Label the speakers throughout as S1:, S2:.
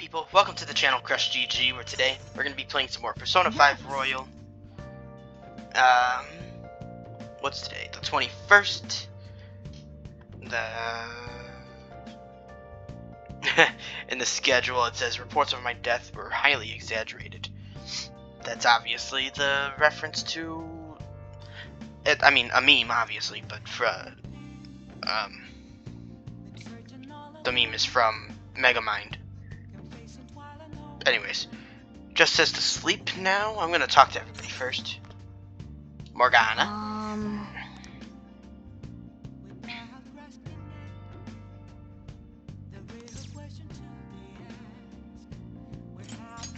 S1: people, welcome to the channel CrustG-G, where today we're going to be playing some more Persona 5 Royal. What's today? The 21st? In the schedule it says, reports of my death were highly exaggerated. That's obviously the reference to... I mean, a meme, obviously, but the meme is from Megamind. Anyways, just says to sleep now. I'm gonna talk to everybody first. Morgana.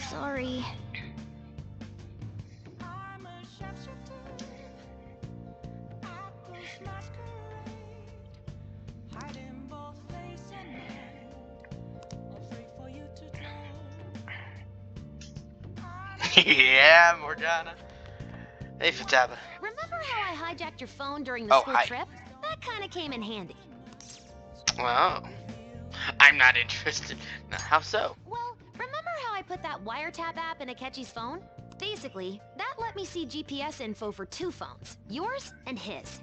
S2: Sorry.
S1: Yeah, Morgana. Hey, Futaba.
S2: Remember how I hijacked your phone during the school trip? That kind of came in handy.
S1: Well, I'm not interested. How so?
S2: Well, remember how I put that wiretap app in Akechi's phone? Basically, that let me see GPS info for two phones, yours and his.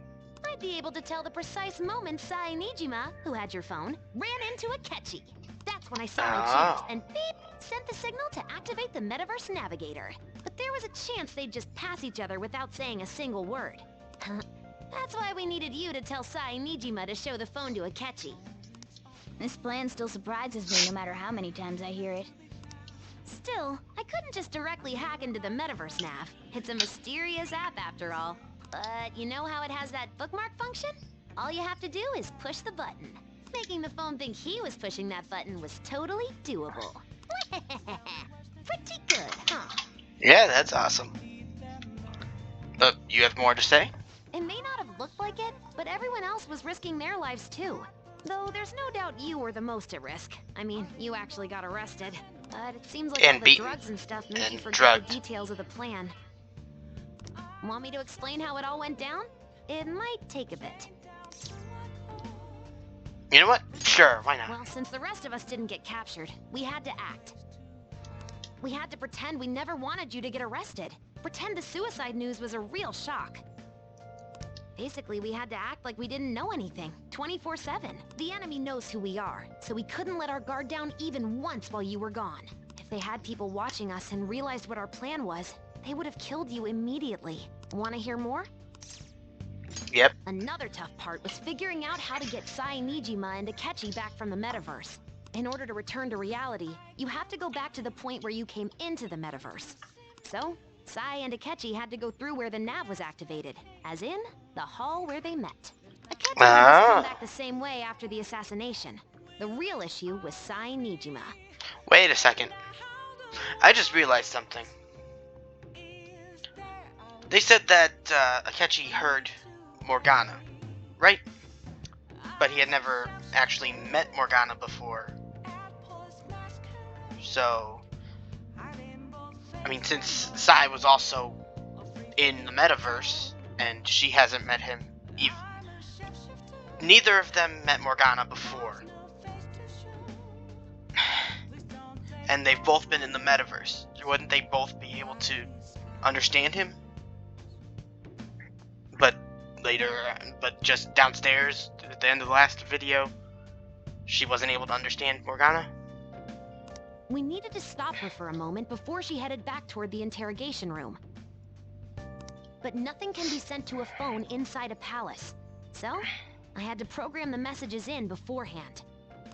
S2: I'd be able to tell the precise moment Sai Nijima, who had your phone, ran into Akechi. That's when I saw my chance and beep, sent the signal to activate the Metaverse Navigator. But there was a chance they'd just pass each other without saying a single word. That's why we needed you to tell Sai Nijima to show the phone to Akechi. This plan still surprises me no matter how many times I hear it. Still, I couldn't just directly hack into the Metaverse Nav. It's a mysterious app after all. But you know how it has that bookmark function? All you have to do is push the button. Making the phone think he was pushing that button was totally doable. Pretty good, huh?
S1: Yeah, that's awesome. You have more to say?
S2: It may not have looked like it, but everyone else was risking their lives too. Though there's no doubt you were the most at risk. I mean, you actually got arrested. But it seems like all the drugs and stuff make you forget the details of the plan. Want me to explain how it all went down? It might take a bit.
S1: You know what? Sure, why not?
S2: Well, since the rest of us didn't get captured, we had to act. We had to pretend we never wanted you to get arrested. Pretend the suicide news was a real shock. Basically, we had to act like we didn't know anything, 24/7. The enemy knows who we are, so we couldn't let our guard down even once while you were gone. If they had people watching us and realized what our plan was, they would have killed you immediately. Want to hear more?
S1: Yep.
S2: Another tough part was figuring out how to get Sai Nijima and Akechi back from the metaverse. In order to return to reality, you have to go back to the point where you came into the metaverse. So, Sai and Akechi had to go through where the nav was activated, as in, the hall where they met. Akechi would just come back the same way after the assassination. The real issue was Sai Nijima.
S1: Wait a second. I just realized something. They said that Akechi heard Morgana, right? But he had never actually met Morgana before. So, I mean, since Sai was also in the metaverse and she hasn't met him, neither of them met Morgana before. And they've both been in the metaverse. Wouldn't they both be able to understand him? But just downstairs at the end of the last video, she wasn't able to understand Morgana?
S2: We needed to stop her for a moment before she headed back toward the interrogation room. But nothing can be sent to a phone inside a palace. So, I had to program the messages in beforehand.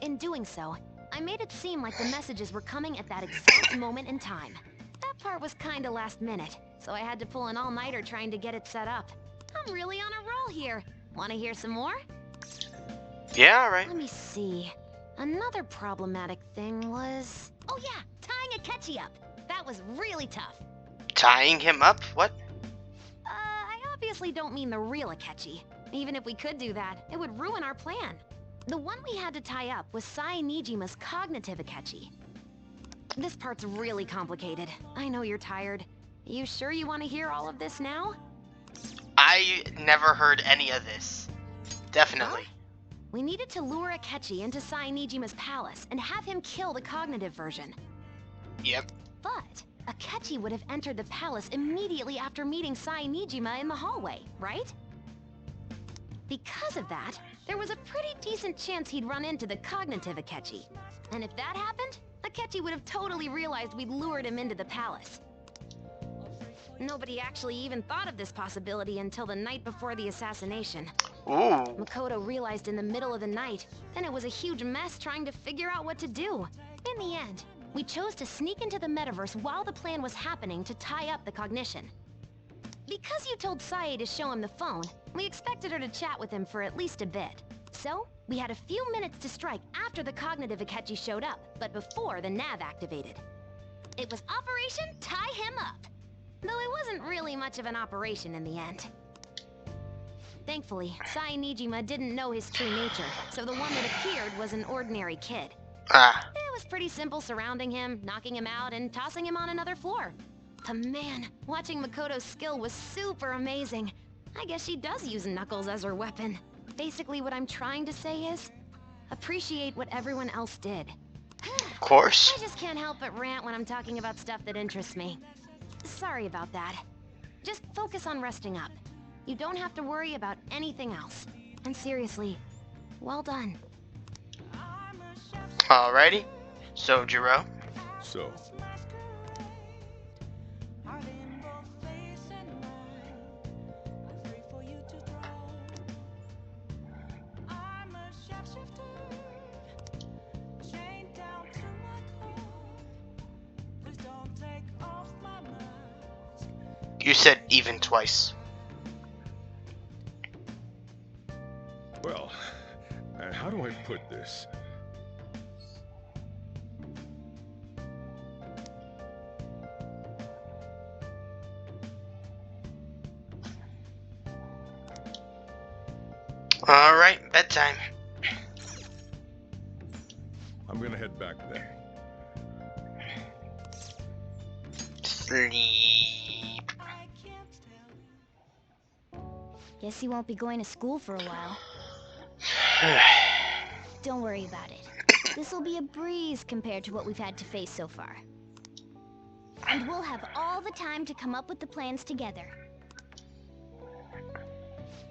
S2: In doing so, I made it seem like the messages were coming at that exact moment in time. That part was kinda last minute, so I had to pull an all-nighter trying to get it set up. I'm really on a roll here. Want to hear some more?
S1: Yeah, alright.
S2: Let me see. Another problematic thing was... Oh yeah, tying Akechi up. That was really tough.
S1: Tying him up? What?
S2: I obviously don't mean the real Akechi. Even if we could do that, it would ruin our plan. The one we had to tie up was Sai Nijima's cognitive Akechi. This part's really complicated. I know you're tired. You sure you want to hear all of this now?
S1: I never heard any of this. Definitely.
S2: We needed to lure Akechi into Nijima's palace and have him kill the cognitive version.
S1: Yep.
S2: But Akechi would have entered the palace immediately after meeting Nijima in the hallway, right? Because of that, there was a pretty decent chance he'd run into the cognitive Akechi. And if that happened, Akechi would have totally realized we'd lured him into the palace. Nobody actually even thought of this possibility until the night before the assassination.
S1: Ooh.
S2: Makoto realized in the middle of the night, then it was a huge mess trying to figure out what to do. In the end, we chose to sneak into the metaverse while the plan was happening to tie up the cognition. Because you told Sae to show him the phone, we expected her to chat with him for at least a bit. So, we had a few minutes to strike after the cognitive Akechi showed up, but before the nav activated. It was Operation Tie Him Up, though it wasn't really much of an operation in the end. Thankfully, Nijima didn't know his true nature, so the one that appeared was an ordinary kid. It was pretty simple surrounding him, knocking him out, and tossing him on another floor. But man, watching Makoto's skill was super amazing. I guess she does use Knuckles as her weapon. Basically what I'm trying to say is, appreciate what everyone else did.
S1: Of course.
S2: I just can't help but rant when I'm talking about stuff that interests me. Sorry about that. Just focus on resting up. You don't have to worry about anything else. And seriously, well done.
S1: Alrighty. So, Jiro.
S3: So,
S1: You said even twice.
S3: well, how do I put this?
S1: Alright, bedtime.
S3: I'm gonna head back then.
S1: Sleep.
S4: Guess you won't be going to school for a while. Don't worry about it. This'll be a breeze compared to what we've had to face so far. And we'll have all the time to come up with the plans together.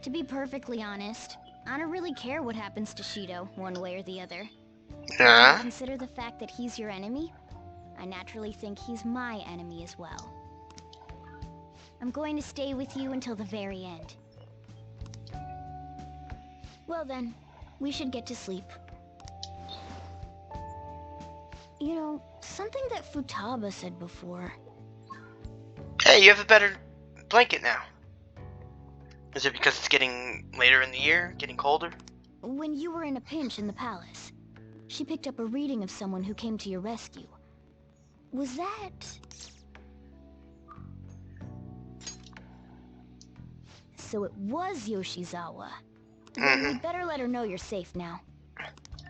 S4: To be perfectly honest, I don't really care what happens to Shido, one way or the other.
S1: Huh?
S4: Consider the fact that he's your enemy. I naturally think he's my enemy as well. I'm going to stay with you until the very end. Well then, we should get to sleep. You know, something that Futaba said before.
S1: Hey, you have a better blanket now. Is it because it's getting later in the year? Getting colder?
S4: When you were in a pinch in the palace, she picked up a reading of someone who came to your rescue. Was that... So it was Yoshizawa. Then we'd better let her know you're safe now.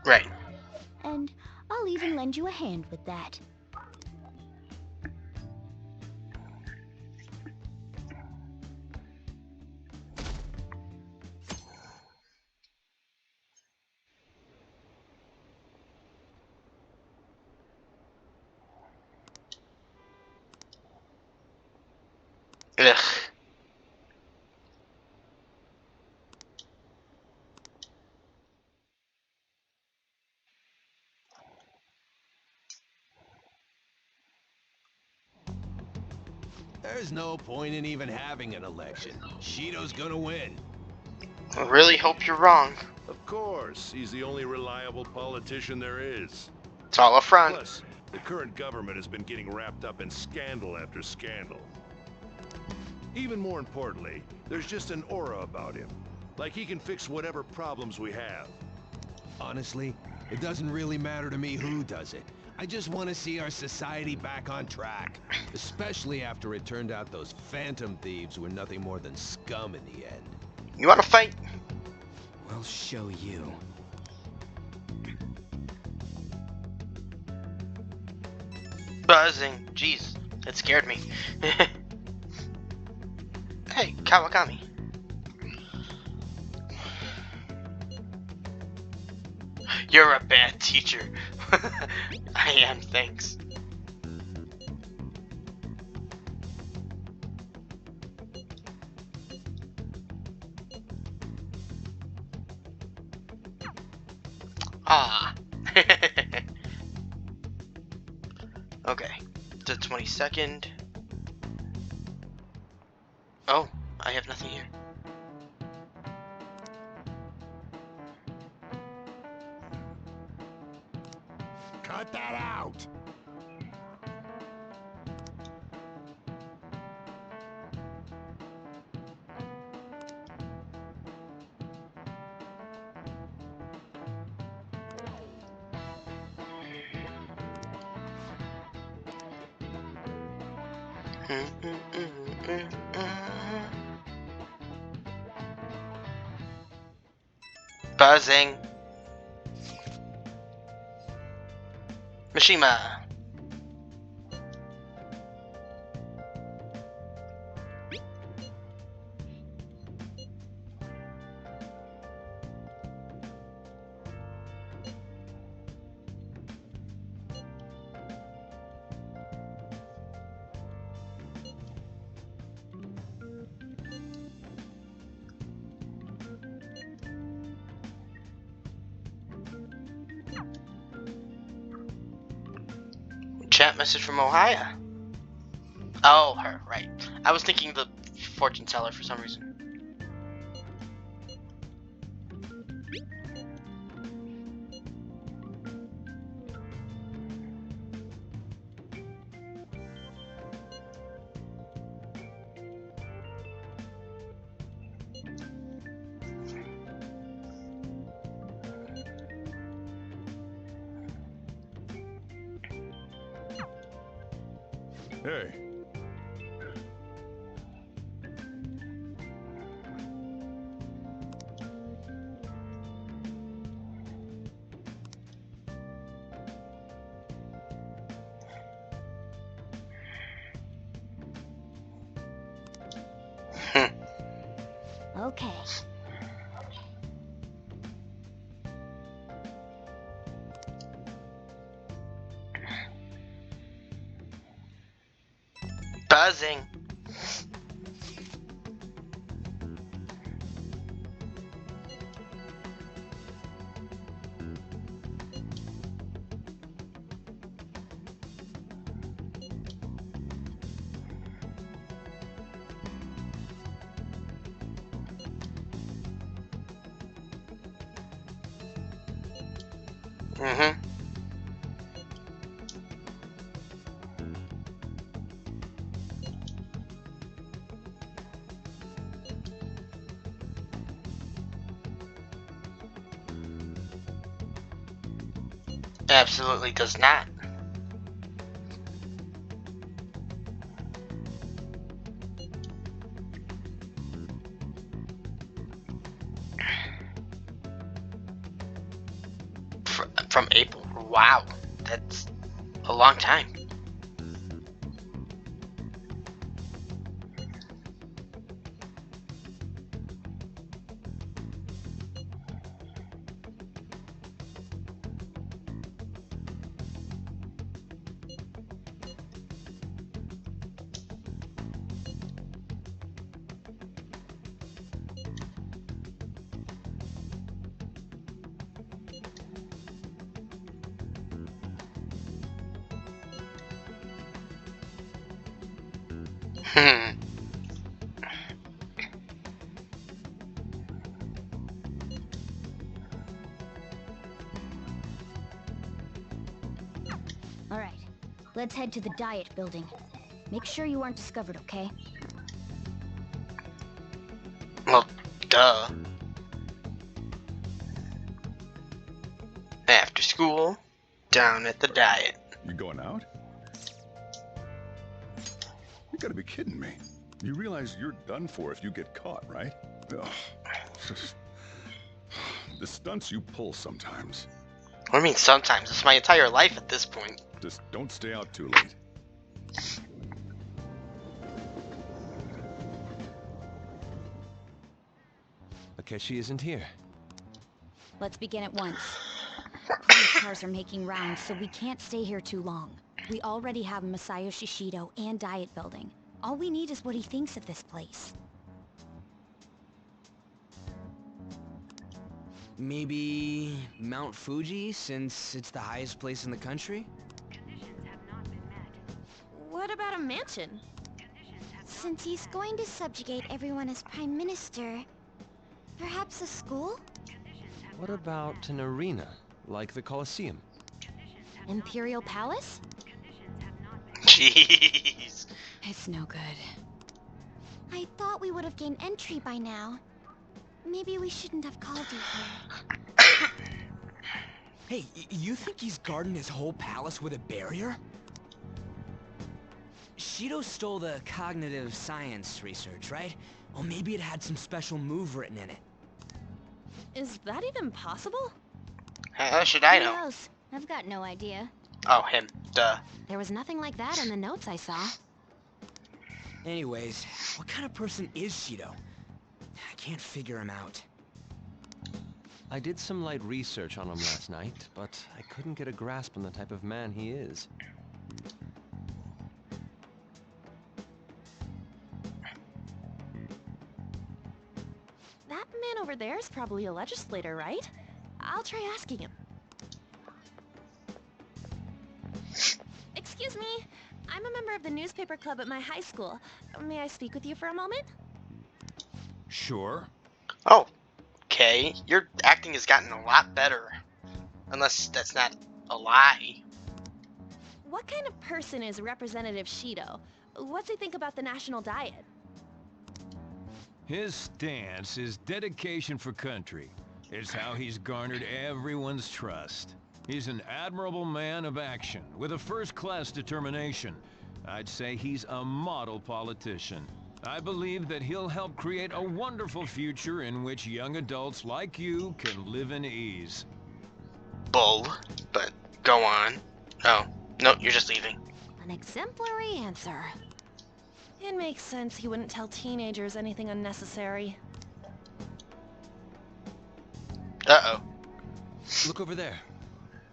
S1: Right.
S4: And I'll even lend you a hand with that.
S1: Ugh.
S5: There's no point in even having an election. Shido's gonna win.
S1: I really hope you're wrong.
S3: Of course, he's the only reliable politician there is.
S1: It's all a front.
S3: Plus, the current government has been getting wrapped up in scandal after scandal. Even more importantly, there's just an aura about him. Like he can fix whatever problems we have.
S5: Honestly, it doesn't really matter to me who does it. I just want to see our society back on track. Especially after it turned out those phantom thieves were nothing more than scum in the end.
S1: You want to fight?
S5: We'll show you.
S1: Buzzing. Jeez, that scared me. Hey, Kawakami. You're a bad teacher. I am, thanks. Ah. Okay. The 22nd. Oh, I have nothing here.
S3: Cut that out!
S1: Buzzing. Mishima. Chat message from Ohio. Oh, her, right. I was thinking the fortune teller for some reason.
S3: Hey.
S4: Okay.
S1: Buzzing. Mm-hmm. Absolutely does not. From April. Wow. That's a long time. Hmm.
S4: All right. Let's head to the diet building. Make sure you aren't discovered, okay?
S1: Well, duh. After school, down at the diet.
S3: You going out? You gotta be kidding me. You realize you're done for if you get caught, right? Ugh. The stunts you pull sometimes.
S1: What do you mean sometimes? It's my entire life at this point.
S3: Just don't stay out too late.
S5: Akechi isn't here.
S4: Let's begin at once. These cars are making rounds, so we can't stay here too long. We already have Masayoshi Shido and Diet Building. All we need is what he thinks of this place.
S6: Maybe Mount Fuji, since it's the highest place in the country?
S2: What about a mansion?
S4: Since he's going to subjugate everyone as Prime Minister, perhaps a school?
S7: What about an arena, like the Colosseum?
S2: Imperial Palace?
S1: Jeez.
S2: It's no good.
S4: I thought we would have gained entry by now. Maybe we shouldn't have called you here.
S6: Hey, you think he's guarding his whole palace with a barrier? Shido stole the cognitive science research, right? Well, maybe it had some special move written in it.
S2: Is that even possible?
S1: How should I
S4: Who
S1: know?
S4: knows? I've got no idea.
S1: Oh, him. Duh.
S2: There was nothing like that in the notes I saw.
S6: Anyways, what kind of person is Shido? I can't figure him out.
S7: I did some light research on him last night, but I couldn't get a grasp on the type of man he is.
S2: That man over there is probably a legislator, right? I'll try asking him. Excuse me. I'm a member of the newspaper club at my high school. May I speak with you for a moment?
S5: Sure.
S1: Oh, okay. Your acting has gotten a lot better. Unless that's not a lie.
S2: What kind of person is Representative Shido? What's he think about the national diet?
S8: His stance is dedication for country. It's how he's garnered everyone's trust. He's an admirable man of action, with a first-class determination. I'd say he's a model politician. I believe that he'll help create a wonderful future in which young adults like you can live in ease.
S1: Bull. But go on. Oh, no, you're just leaving.
S2: An exemplary answer. It makes sense he wouldn't tell teenagers anything unnecessary.
S1: Uh-oh.
S7: Look over there.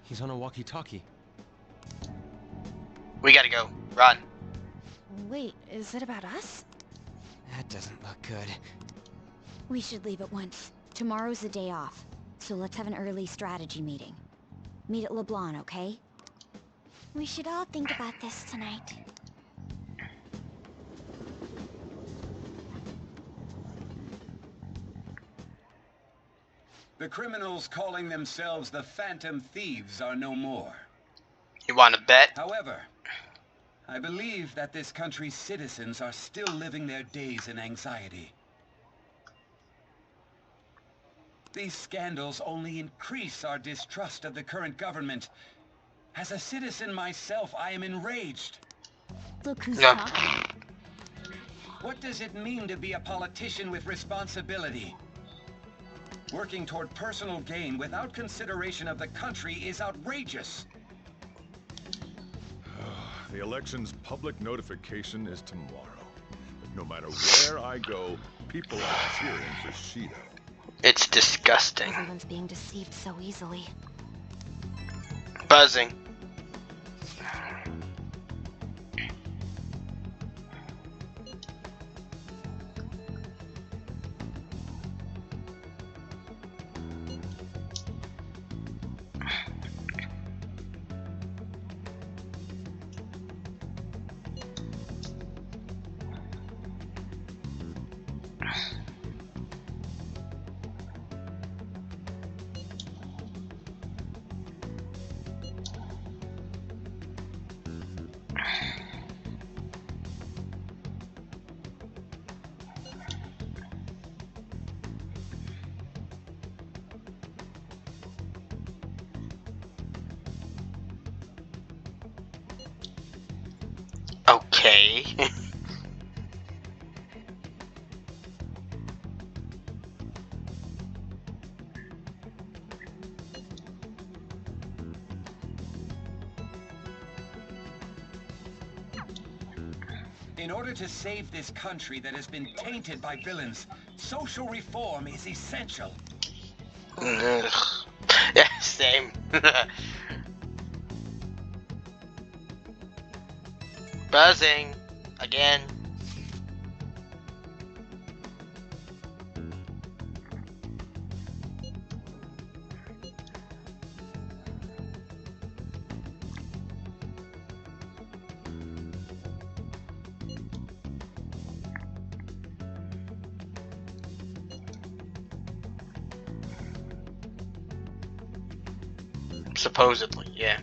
S7: He's on a walkie-talkie.
S1: We gotta go. Run.
S2: Wait, is it about us?
S6: That doesn't look good.
S4: We should leave at once. Tomorrow's the day off, so let's have an early strategy meeting. Meet at LeBlanc, okay? We should all think about this tonight.
S9: The criminals calling themselves the Phantom Thieves are no more.
S1: You wanna bet?
S9: However, I believe that this country's citizens are still living their days in anxiety. These scandals only increase our distrust of the current government. As a citizen myself, I am enraged.
S4: Look who's
S1: Yeah.
S4: talking.
S9: What does it mean to be a politician with responsibility? Working toward personal gain without consideration of the country is outrageous.
S3: The election's public notification is tomorrow. But no matter where I go, people are cheering for Shido.
S1: It's disgusting.
S2: Everyone's being deceived so easily.
S1: Buzzing. Okay.
S9: In order to save this country that has been tainted by villains, social reform is essential.
S1: Ugh. Yeah, Same. Buzzing. Again. Supposedly, yeah.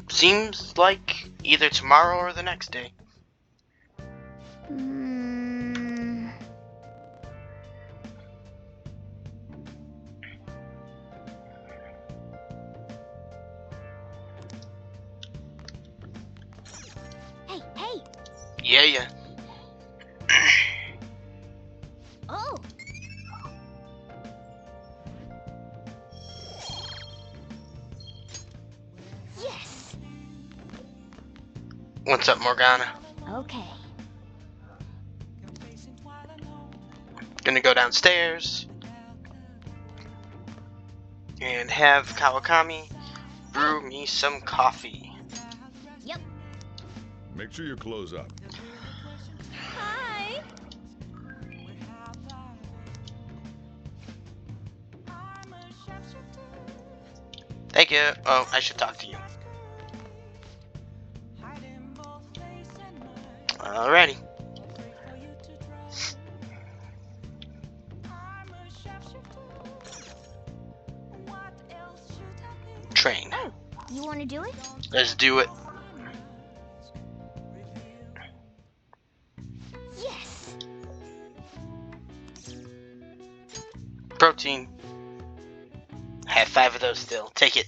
S1: Seems like either tomorrow or the next day.
S4: Hey, hey!
S1: Yeah.
S4: Oh! Yes!
S1: What's up, Morgana?
S4: Okay.
S1: Gonna go downstairs and have Kawakami brew me some coffee.
S4: Yep.
S3: Make sure you close up.
S4: Hi!
S1: Thank you. Oh, I should talk to you. Alrighty. Train.
S4: Oh, you want to do it?
S1: Let's do it.
S4: Yes!
S1: Protein. I have 5 of those still. Take it.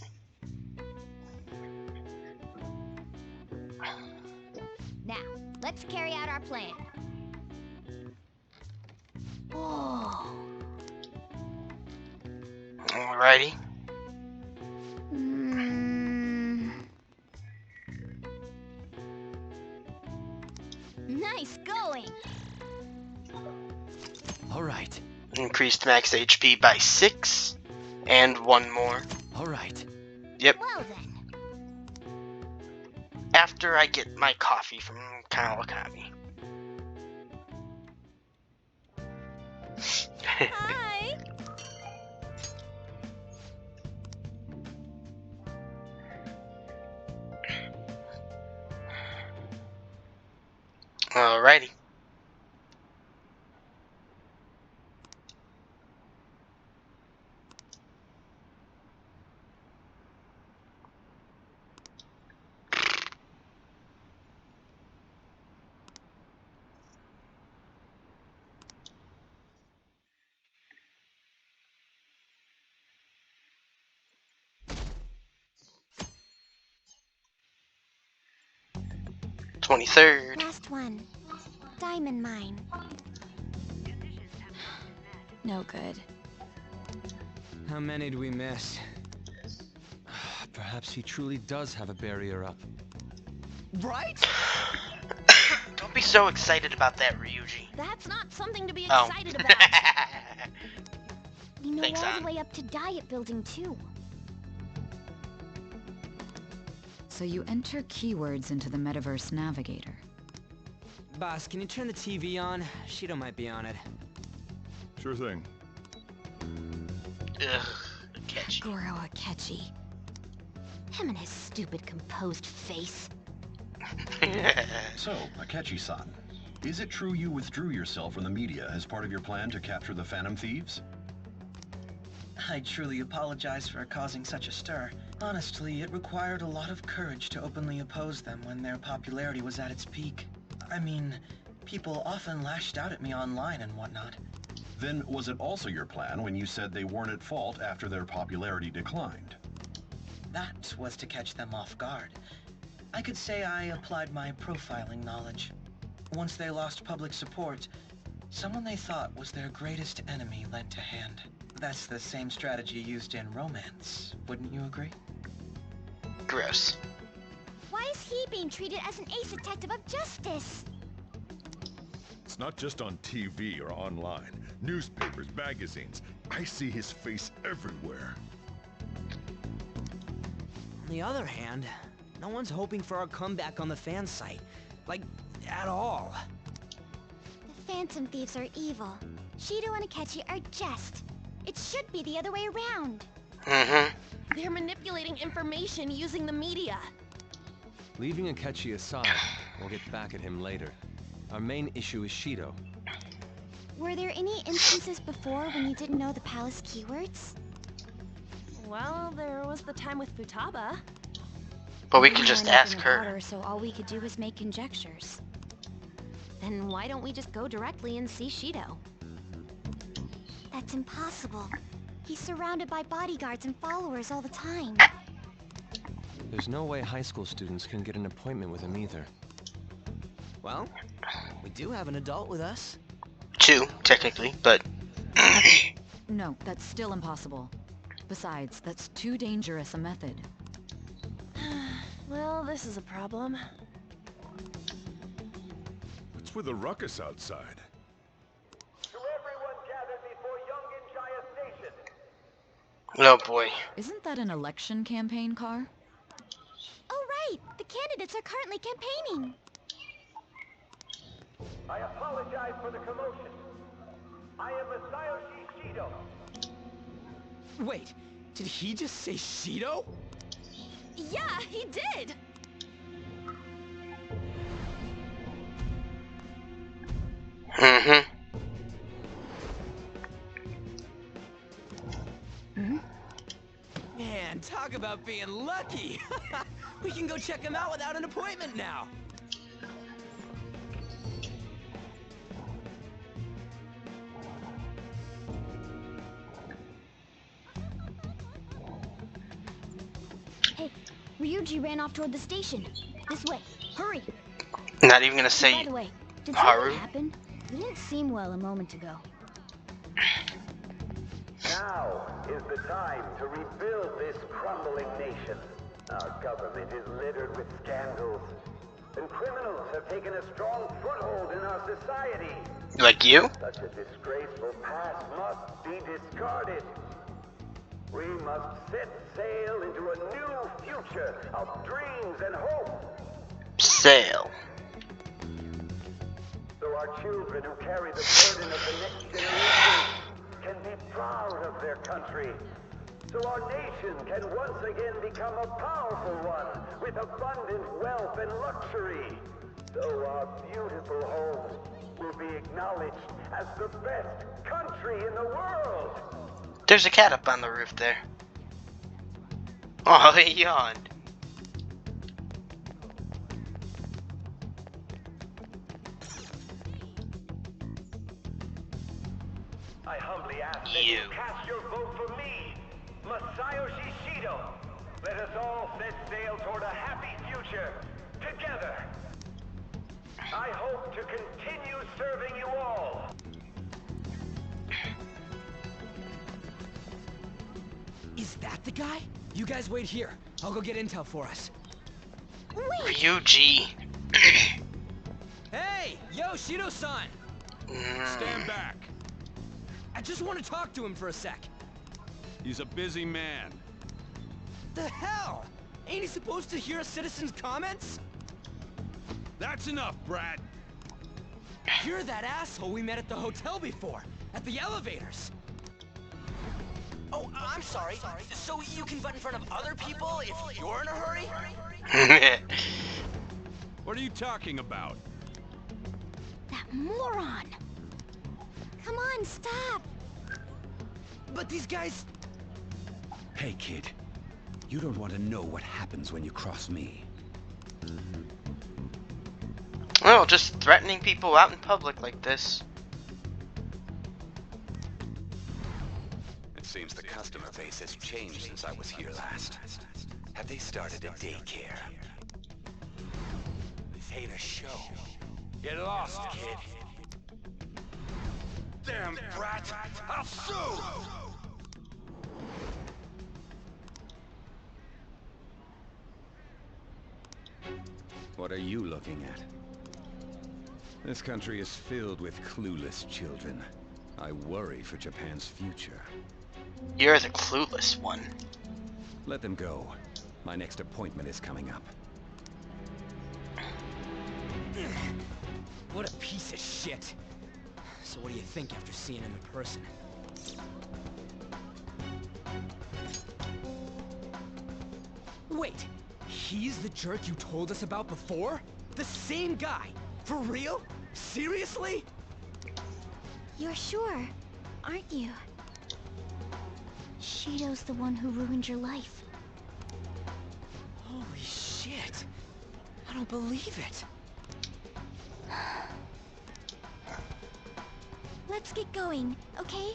S4: Now, let's carry out our plan. Oh.
S1: Alrighty.
S4: Nice going!
S6: All right.
S1: Increased max HP by 6. And 1 more.
S6: All right.
S1: Yep.
S4: Well then.
S1: After I get my coffee from Kawakami.
S4: Hi!
S1: Alrighty. $23.
S4: Last one. Diamond mine. No good.
S6: How many do we miss?
S7: Perhaps he truly does have a barrier up.
S6: Right?
S1: Don't be so excited about that, Ryuji.
S2: That's not something to be
S1: Oh.
S2: excited about.
S4: We know
S1: Thanks,
S4: all
S1: Ann.
S4: the way up to Diet Building, too.
S10: So you enter keywords into the Metaverse Navigator.
S6: Boss, can you turn the TV on? Shido might be on it.
S3: Sure thing.
S1: Ugh, catchy.
S4: Goro Akechi. Him and his stupid composed face.
S11: So, Akechi-san, is it true you withdrew yourself from the media as part of your plan to capture the Phantom Thieves?
S12: I truly apologize for causing such a stir. Honestly, it required a lot of courage to openly oppose them when their popularity was at its peak. I mean, people often lashed out at me online and whatnot.
S11: Then was it also your plan when you said they weren't at fault after their popularity declined?
S12: That was to catch them off guard. I could say I applied my profiling knowledge. Once they lost public support, someone they thought was their greatest enemy lent a hand. That's the same strategy used in romance, wouldn't you agree?
S1: Gross.
S4: Why is he being treated as an ace detective of justice?
S3: It's not just on TV or online. Newspapers, magazines. I see his face everywhere.
S6: On the other hand, no one's hoping for our comeback on the fan site. Like, at all.
S4: The Phantom Thieves are evil. Shido and Akechi are just. It should be the other way around.
S2: They're manipulating information using the media.
S7: Leaving Akechi aside, we'll get back at him later. Our main issue is Shido.
S4: Were there any instances before when you didn't know the palace keywords?
S2: Well, there was the time with Futaba.
S1: But we
S4: didn't
S1: could
S4: know
S1: just
S4: anything
S1: ask
S4: about
S1: her.
S4: So all we could do was make conjectures.
S2: Then why don't we just go directly and see Shido?
S4: That's impossible. He's surrounded by bodyguards and followers all the time.
S7: There's no way high school students can get an appointment with him either.
S6: Well, we do have an adult with us.
S1: 2, technically, but...
S10: No, that's still impossible. Besides, that's too dangerous a method.
S2: Well, this is a problem.
S3: What's with the ruckus outside?
S13: To everyone gathered before Young Injaya Station.
S1: Oh boy.
S10: Isn't that an election campaign car?
S4: Oh right! The candidates are currently campaigning.
S13: I apologize for the commotion. I am Masayoshi Shido.
S6: Wait, did he just say Shido?
S2: Yeah, he did!
S6: Man, talk about being lucky! We can go check him out without an appointment now!
S4: Hey, Ryuji ran off toward the station. This way. Hurry!
S1: Not even gonna
S4: By
S1: say
S4: the way, did
S1: Haru.
S4: something happen? You didn't seem well a moment ago.
S13: Now is the time to rebuild this crumbling nation. Our government is littered with scandals, and criminals have taken a strong foothold in our society.
S1: Like you?
S13: Such a disgraceful past must be discarded. We must set sail into a new future of dreams and hope.
S1: Sail.
S13: So our children who carry the burden of the next generation can be proud of their country. So our nation can once again become a powerful one with abundant wealth and luxury. So our beautiful homes will be acknowledged as the best country in the world.
S1: There's a cat up on the roof there. Oh, he yawned.
S13: I humbly ask that you cast your vote for me, Masayoshi Shido. Let us all set sail toward a happy future, together. I hope to continue serving you all.
S6: Is that the guy? You guys wait here. I'll go get intel for us.
S1: Ryuji.
S6: Hey! Yo, Shido-san!
S8: Stand back.
S6: I just want to talk to him for a sec.
S8: He's a busy man.
S6: The hell? Ain't he supposed to hear a citizen's comments?
S8: That's enough, Brad.
S6: You're that asshole we met at the hotel before, at the elevators. Oh, I'm sorry. So you can butt in front of other people if you're in a hurry?
S8: What are you talking about?
S4: That moron! Come on, stop!
S6: But these guys...
S14: Hey, kid. You don't want to know what happens when you cross me.
S1: Well, just threatening people out in public like this.
S14: It seems the customer base has changed since I was here last. Have they started a daycare?
S6: Hey, the show.
S14: Get lost, kid. Damn brat! I'll sue!
S9: What are you looking at? This country is filled with clueless children. I worry for Japan's future.
S1: You're the clueless one.
S9: Let them go. My next appointment is coming up.
S6: What a piece of shit. So what do you think after seeing him in person? Wait, he's the jerk you told us about before? The same guy? For real? Seriously?
S4: You're sure, aren't you? Shido's the one who ruined your life.
S6: Holy shit. I don't believe it.
S4: Let's get going, okay?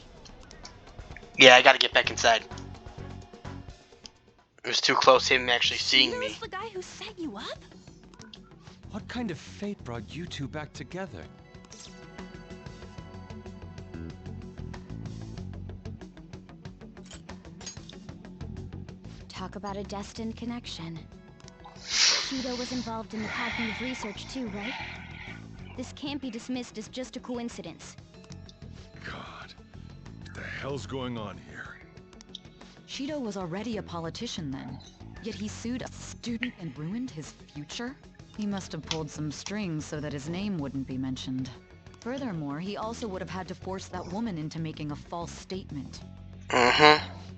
S1: Yeah, I gotta get back inside. It was too close to him actually seeing me.
S2: Shido's the guy who set you up?
S7: What kind of fate brought you two back together?
S4: Talk about a destined connection. Shido was involved in the cognitive research too, right? This can't be dismissed as just a coincidence.
S3: God, what the hell's going on here?
S10: Shido was already a politician then, yet he sued a student and ruined his future? He must have pulled some strings so that his name wouldn't be mentioned. Furthermore, he also would have had to force that woman into making a false statement.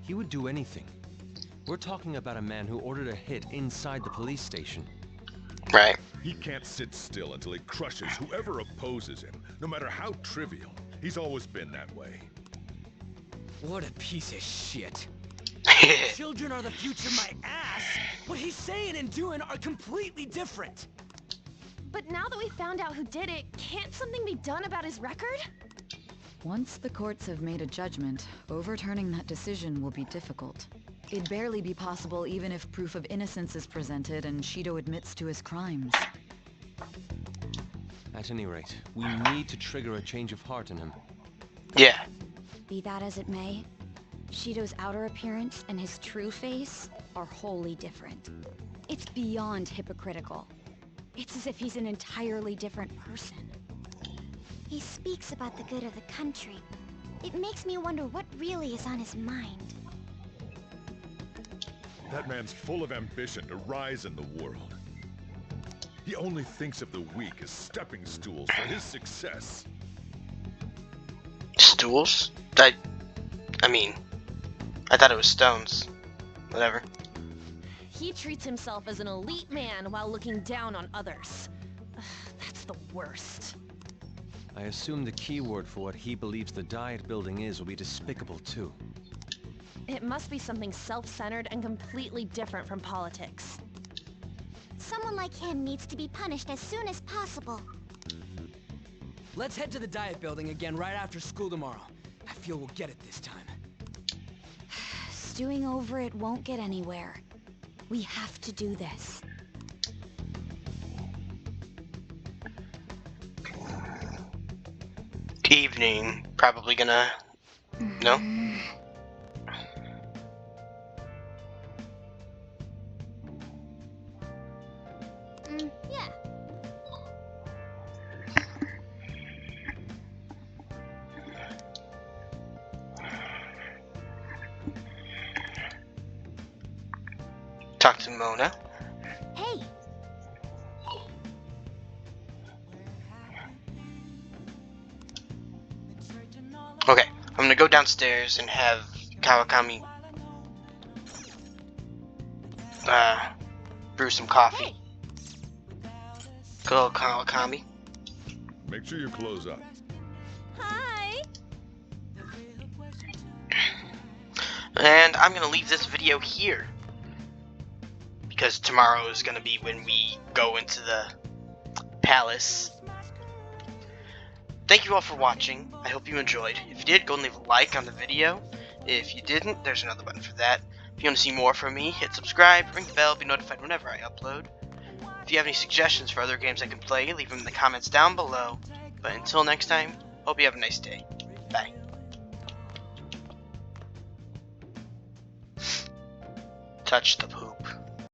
S7: He would do anything. We're talking about a man who ordered a hit inside the police station.
S1: Right.
S3: He can't sit still until he crushes whoever opposes him, no matter how trivial. He's always been that way.
S6: What a piece of shit. Children are the future, my ass. What he's saying and doing are completely different.
S2: But now that we found out who did it, can't something be done about his record?
S10: Once the courts have made a judgment, overturning that decision will be difficult. It'd barely be possible even if proof of innocence is presented and Shido admits to his crimes.
S7: At any rate, we need to trigger a change of heart in him.
S1: Yeah.
S4: Be that as it may, Shido's outer appearance and his true face are wholly different. It's beyond hypocritical. It's as if he's an entirely different person. He speaks about the good of the country. It makes me wonder what really is on his mind.
S3: That man's full of ambition to rise in the world. He only thinks of the weak as stepping stools for his success.
S1: Stools? I mean, I thought it was stones. Whatever.
S2: He treats himself as an elite man while looking down on others. That's the worst.
S7: I assume the key word for what he believes the diet building is will be despicable too.
S2: It must be something self-centered and completely different from politics.
S4: Someone like him needs to be punished as soon as possible.
S6: Let's head to the diet building again right after school tomorrow. I feel we'll get it this time.
S4: Stewing over it won't get anywhere. We have to do this.
S1: Evening. Probably gonna... No?
S4: Yeah.
S1: Talk to Mona.
S4: Hey!
S1: Okay, I'm gonna go downstairs and have Kawakami brew some coffee. Go, Kawakami.
S3: Make sure you close up.
S2: Hi!
S1: And I'm gonna leave this video here, because tomorrow is gonna be when we go into the palace. Thank you all for watching. I hope you enjoyed. If you did, go and leave a like on the video. If you didn't, there's another button for that. If you want to see more from me, hit subscribe, ring the bell, be notified whenever I upload. If you have any suggestions for other games I can play, leave them in the comments down below. But until next time, hope you have a nice day. Bye. Touch the poop.